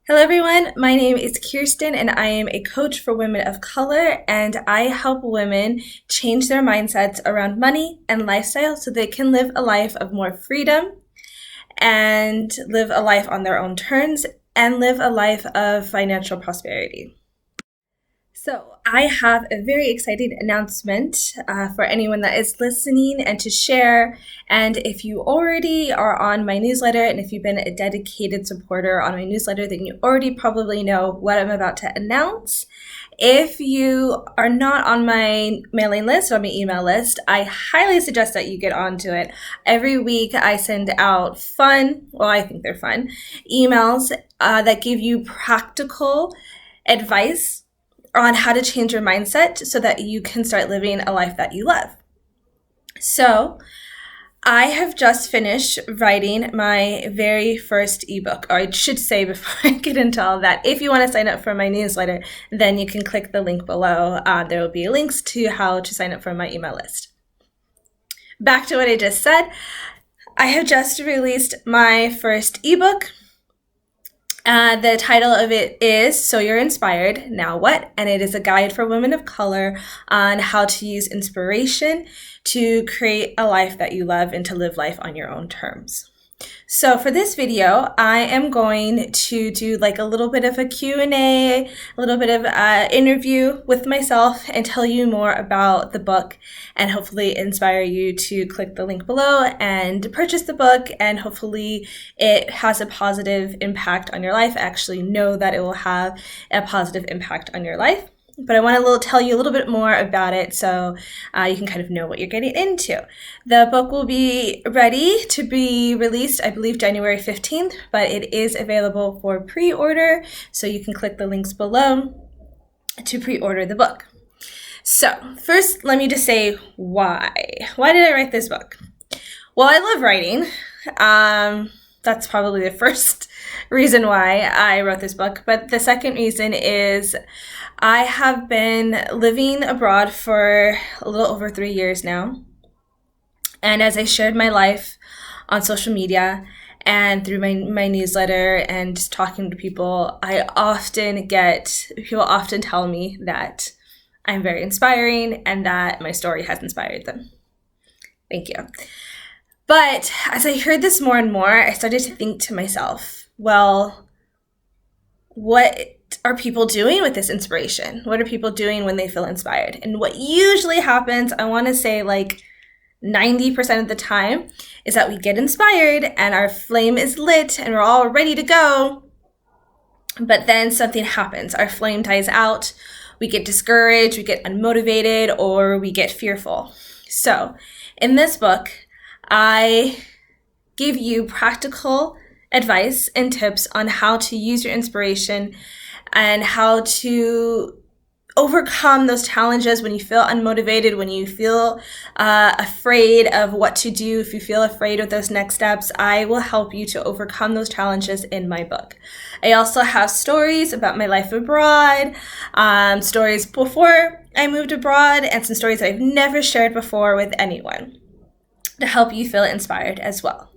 Hello, everyone. My name is Kirsten, and I am a coach for women of color. And I help women change their mindsets around money and lifestyle so they can live a life of more freedom and live a life on their own terms and live a life of financial prosperity. So, I have a very exciting announcement for anyone that is listening and to share. And if you already are on my newsletter and if you've been a dedicated supporter on my newsletter, then you already probably know what I'm about to announce. If you are not on my mailing list or my email list, I highly suggest that you get onto it. Every week I send out I think they're fun, emails that give you practical advice on how to change your mindset so that you can start living a life that you love. So I have just finished writing my very first ebook, or I should say before I get into all of that, if you want to sign up for my newsletter, then you can click the link below. There will be links to how to sign up for my email list. Back to what I just said, I have just released my first ebook. The title of it is So You're Inspired, Now What? And it is a guide for women of color on how to use inspiration to create a life that you love and to live life on your own terms. So for this video, I am going to do like a little bit of a Q&A, a little bit of interview with myself and tell you more about the book and hopefully inspire you to click the link below and purchase the book, and hopefully it has a positive impact on your life. I actually know that it will have a positive impact on your life. But I want to tell you a little bit more about it so you can kind of know what you're getting into. The book will be ready to be released, I believe, January 15th, but it is available for pre-order, so you can click the links below to pre-order the book. So first, let me just say why. Why did I write this book? Well, I love writing. That's probably the first reason why I wrote this book. But the second reason is I have been living abroad for a little over 3 years now. And as I shared my life on social media and through my newsletter and just talking to people, people often tell me that I'm very inspiring and that my story has inspired them. Thank you. But as I heard this more and more, I started to think to myself, well, what are people doing with this inspiration? What are people doing when they feel inspired? And what usually happens, I want to say like 90% of the time, is that we get inspired and our flame is lit and we're all ready to go. But then something happens. Our flame dies out. We get discouraged, we get unmotivated, or we get fearful. So in this book, I give you practical advice and tips on how to use your inspiration and how to overcome those challenges when you feel unmotivated, when you feel afraid of what to do, if you feel afraid of those next steps. I will help you to overcome those challenges in my book. I also have stories about my life abroad, stories before I moved abroad, and some stories I've never shared before with anyone, to help you feel inspired as well.